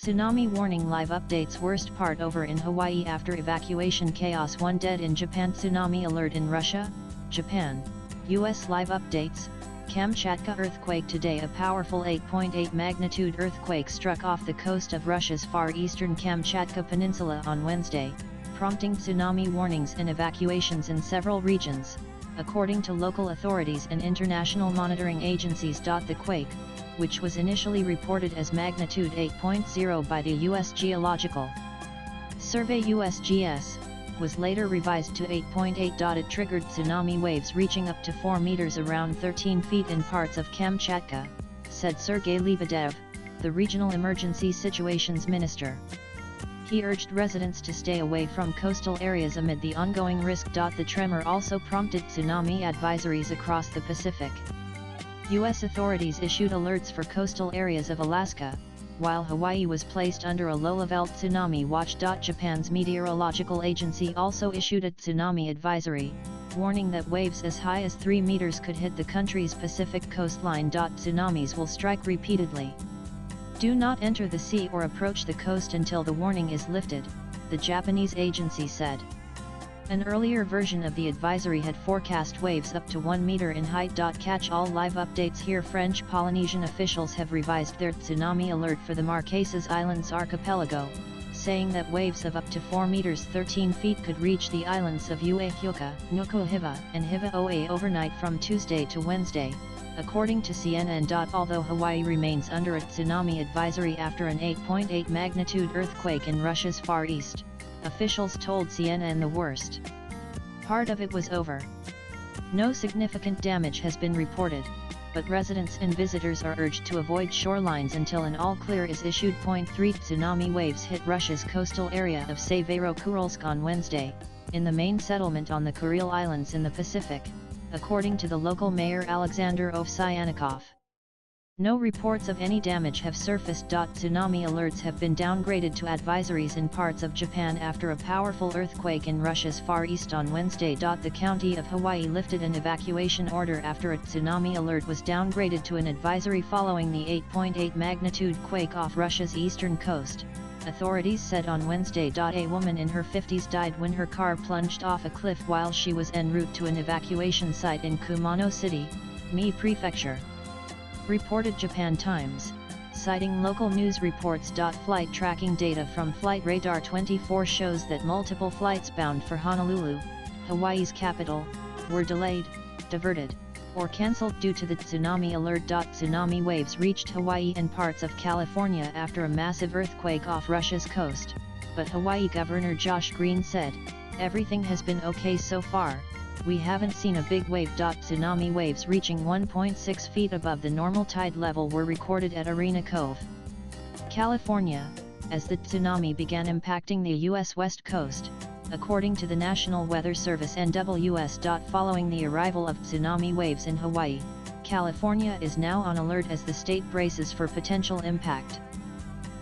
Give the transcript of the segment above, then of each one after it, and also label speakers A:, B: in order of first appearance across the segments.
A: Tsunami warning live updates. Worst part over in Hawaii after evacuation chaos. 1 dead in Japan. Tsunami alert in Russia, Japan, US. Live updates. Kamchatka earthquake today. A powerful 8.8 magnitude earthquake struck off the coast of Russia's far eastern Kamchatka Peninsula on Wednesday, prompting tsunami warnings and evacuations in several regions, according to local authorities and international monitoring agencies. The quake, which was initially reported as magnitude 8.0 by the U.S. Geological Survey (USGS), was later revised to 8.8. It triggered tsunami waves reaching up to 4 meters around 13 feet in parts of Kamchatka, said Sergei Lebedev, the regional emergency situations minister. He urged residents to stay away from coastal areas amid the ongoing risk. The tremor also prompted tsunami advisories across the Pacific. U.S. authorities issued alerts for coastal areas of Alaska, while Hawaii was placed under a low-level tsunami watch. Japan's meteorological agency also issued a tsunami advisory, warning that waves as high as 3 meters could hit the country's Pacific coastline. Tsunamis will strike repeatedly. Do not enter the sea or approach the coast until the warning is lifted, the Japanese agency said. An earlier version of the advisory had forecast waves up to 1 meter in height. Catch all live updates here. French Polynesian officials have revised their tsunami alert for the Marquesas Islands archipelago, saying that waves of up to 4 meters 13 feet could reach the islands of Uehuka, Nuku'hiva, and Hiva-Oa overnight from Tuesday to Wednesday, according to CNN. Although Hawaii remains under a tsunami advisory after an 8.8 magnitude earthquake in Russia's Far East, officials told CNN the worst part of it was over. No significant damage has been reported, but residents and visitors are urged to avoid shorelines until an all-clear is issued. 3 Tsunami waves hit Russia's coastal area of Severo-Kurilsk on Wednesday, in the main settlement on the Kuril Islands in the Pacific, according to the local mayor Alexander Ovsyannikov. No reports of any damage have surfaced. Tsunami alerts have been downgraded to advisories in parts of Japan after a powerful earthquake in Russia's Far East on Wednesday. The county of Hawaii lifted an evacuation order after a tsunami alert was downgraded to an advisory following the 8.8 magnitude quake off Russia's eastern coast, authorities said on Wednesday. A woman in her 50s died when her car plunged off a cliff while she was en route to an evacuation site in Kumano City, Mie Prefecture, reported Japan Times, citing local news reports. Flight tracking data from Flight Radar 24 shows that multiple flights bound for Honolulu, Hawaii's capital, were delayed, diverted, or cancelled due to the tsunami alert. Tsunami waves reached Hawaii and parts of California after a massive earthquake off Russia's coast, but Hawaii Governor Josh Green said, "Everything has been okay so far. We haven't seen a big wave." Tsunami waves reaching 1.6 feet above the normal tide level were recorded at Arena Cove, California, as the tsunami began impacting the U.S. West Coast, according to the National Weather Service (NWS). Following the arrival of tsunami waves in Hawaii, California is now on alert as the state braces for potential impact.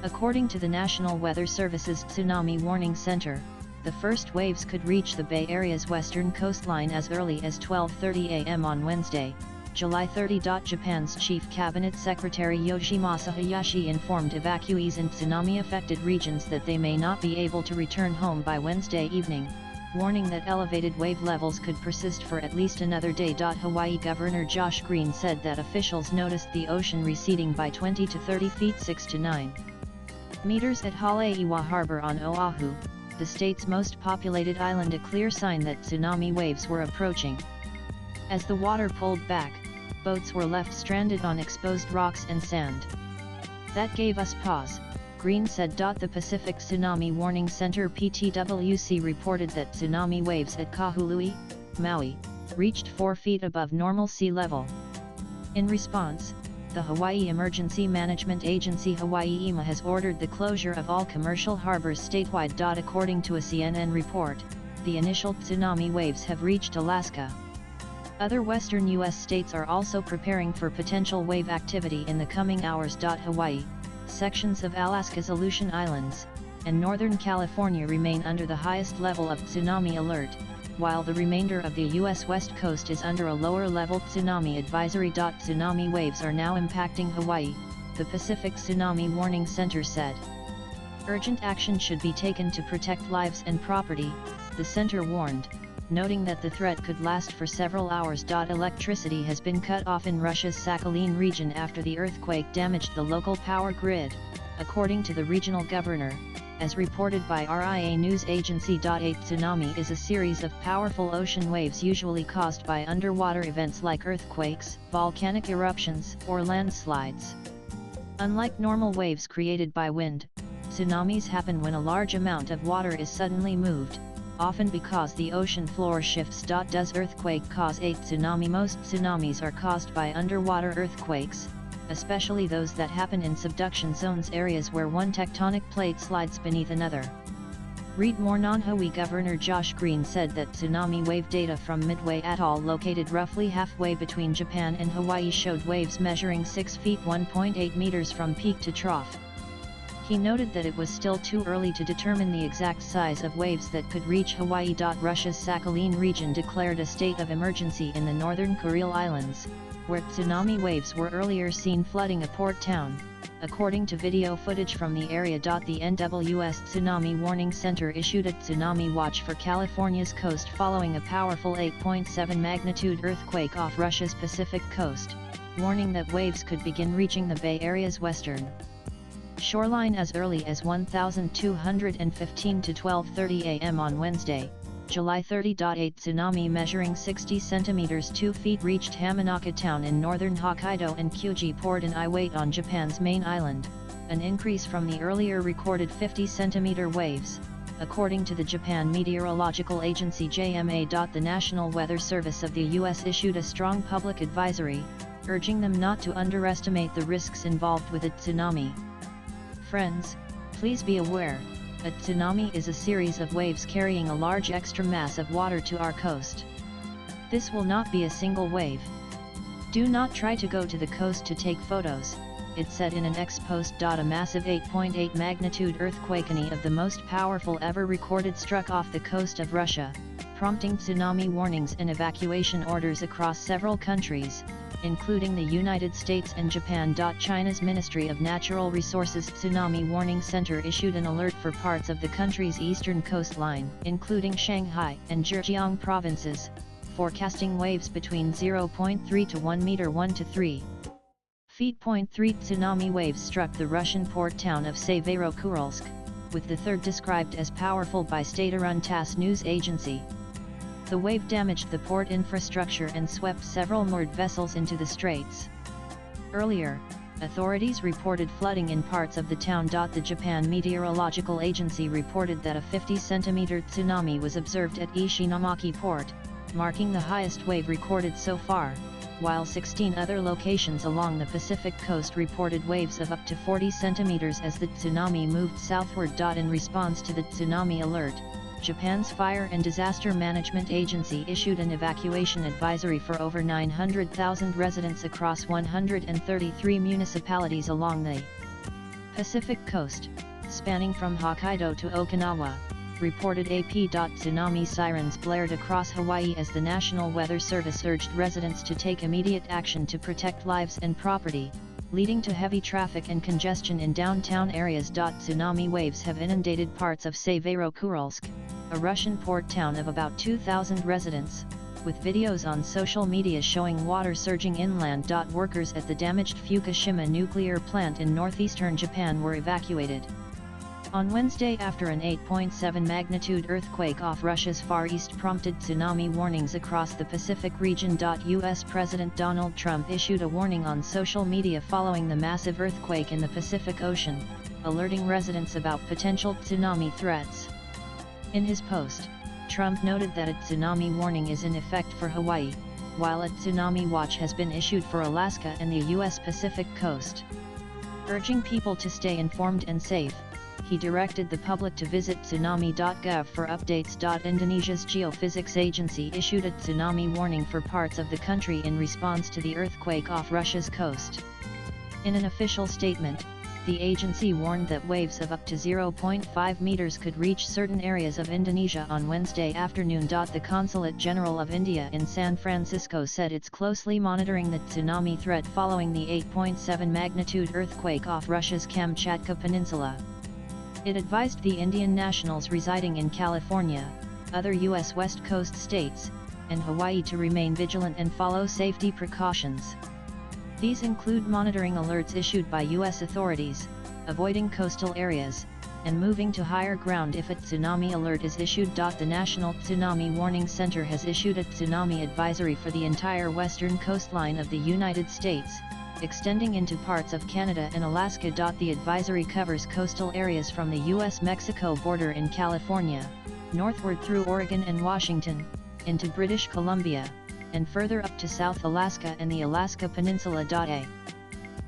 A: According to the National Weather Service's Tsunami Warning Center, the first waves could reach the Bay Area's western coastline as early as 12:30 a.m. on Wednesday, July 30. Japan's Chief Cabinet Secretary Yoshimasa Hayashi informed evacuees in tsunami-affected regions that they may not be able to return home by Wednesday evening, warning that elevated wave levels could persist for at least another day. Hawaii Governor Josh Green said that officials noticed the ocean receding by 20 to 30 feet 6 to 9 meters at Haleiwa Harbor on Oahu, the state's most populated island, a clear sign that tsunami waves were approaching. As the water pulled back, boats were left stranded on exposed rocks and sand. "That gave us pause," Green said. The Pacific Tsunami Warning Center (PTWC) reported that tsunami waves at Kahului, Maui, reached 4 feet above normal sea level. In response, the Hawaii Emergency Management Agency Hawaii EMA has ordered the closure of all commercial harbors statewide. According to a CNN report, the initial tsunami waves have reached Alaska. Other western U.S. states are also preparing for potential wave activity in the coming hours. Hawaii, sections of Alaska's Aleutian Islands, and Northern California remain under the highest level of tsunami alert, while the remainder of the U.S. West Coast is under a lower-level tsunami advisory. Tsunami waves are now impacting Hawaii, the Pacific Tsunami Warning Center said. Urgent action should be taken to protect lives and property, the center warned, noting that the threat could last for several hours. Electricity has been cut off in Russia's Sakhalin region after the earthquake damaged the local power grid, according to the regional governor, as reported by RIA news agency. 8 Tsunami is a series of powerful ocean waves usually caused by underwater events like earthquakes, volcanic eruptions, or landslides. Unlike normal waves created by wind, tsunamis happen when a large amount of water is suddenly moved, often because the ocean floor shifts. Does earthquake cause a tsunami? Most tsunamis are caused by underwater earthquakes, especially those that happen in subduction zones, areas where one tectonic plate slides beneath another. Read more. Non-Hawaii Governor Josh Green said that tsunami wave data from Midway Atoll, located roughly halfway between Japan and Hawaii, showed waves measuring 6 feet (1.8 meters) from peak to trough. He noted that it was still too early to determine the exact size of waves that could reach Hawaii. Russia's Sakhalin region declared a state of emergency in the northern Kuril Islands, where tsunami waves were earlier seen flooding a port town, according to video footage from the area. The NWS Tsunami Warning Center issued a tsunami watch for California's coast following a powerful 8.7 magnitude earthquake off Russia's Pacific coast, warning that waves could begin reaching the Bay Area's western shoreline as early as 1215 to 12:30 a.m. on Wednesday, July 30. 8 Tsunami measuring 60 centimeters 2 feet reached Hamanaka town in northern Hokkaido and Kyuji port in Iwate on Japan's main island, an increase from the earlier recorded 50 centimeter waves, according to the Japan Meteorological Agency JMA. The National Weather Service of the U.S. issued a strong public advisory, urging them not to underestimate the risks involved with a tsunami. Friends, please be aware, a tsunami is a series of waves carrying a large extra mass of water to our coast. This will not be a single wave. Do not try to go to the coast to take photos, it said in an X post. A massive 8.8 magnitude earthquake, any of the most powerful ever recorded, struck off the coast of Russia, prompting tsunami warnings and evacuation orders across several countries, including the United States and Japan. China's Ministry of Natural Resources Tsunami Warning Center issued an alert for parts of the country's eastern coastline, including Shanghai and Zhejiang provinces, forecasting waves between 0.3 to 1 meter 1 to 3 feet. 3 tsunami waves struck the Russian port town of Severokursk, with the third described as powerful by state-run TASS news agency. The wave damaged the port infrastructure and swept several moored vessels into the straits. Earlier, authorities reported flooding in parts of the town. The Japan Meteorological Agency reported that a 50-centimeter tsunami was observed at Ishinomaki port, marking the highest wave recorded so far, while 16 other locations along the Pacific coast reported waves of up to 40 centimeters as the tsunami moved southward. In response to the tsunami alert, Japan's Fire and Disaster Management Agency issued an evacuation advisory for over 900,000 residents across 133 municipalities along the Pacific coast, spanning from Hokkaido to Okinawa, reported AP. Tsunami sirens blared across Hawaii as the National Weather Service urged residents to take immediate action to protect lives and property, leading to heavy traffic and congestion in downtown areas. Tsunami waves have inundated parts of Severokursk, a Russian port town of about 2,000 residents, with videos on social media showing water surging inland. Workers at the damaged Fukushima nuclear plant in northeastern Japan were evacuated on Wednesday after an 8.7 magnitude earthquake off Russia's Far East prompted tsunami warnings across the Pacific region. U.S. President Donald Trump issued a warning on social media following the massive earthquake in the Pacific Ocean, alerting residents about potential tsunami threats. In his post, Trump noted that a tsunami warning is in effect for Hawaii, while a tsunami watch has been issued for Alaska and the U.S. Pacific coast. Urging people to stay informed and safe, he directed the public to visit tsunami.gov for updates. Indonesia's Geophysics Agency issued a tsunami warning for parts of the country in response to the earthquake off Russia's coast. In an official statement, the agency warned that waves of up to 0.5 meters could reach certain areas of Indonesia on Wednesday afternoon. The Consulate General of India in San Francisco said it's closely monitoring the tsunami threat following the 8.7 magnitude earthquake off Russia's Kamchatka Peninsula. It advised the Indian nationals residing in California, other U.S. West Coast states, and Hawaii to remain vigilant and follow safety precautions. These include monitoring alerts issued by U.S. authorities, avoiding coastal areas, and moving to higher ground if a tsunami alert is issued. The National Tsunami Warning Center has issued a tsunami advisory for the entire western coastline of the United States, extending into parts of Canada and Alaska. The advisory covers coastal areas from the U.S.-Mexico border in California, northward through Oregon and Washington, into British Columbia, and further up to South Alaska and the Alaska Peninsula. A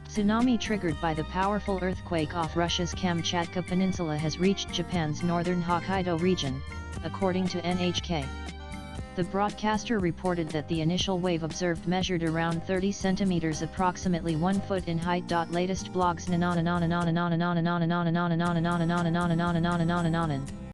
A: tsunami triggered by the powerful earthquake off Russia's Kamchatka Peninsula has reached Japan's northern Hokkaido region, according to NHK. The broadcaster reported that the initial wave observed measured around 30 centimeters, approximately 1 foot in height. Latest blogs.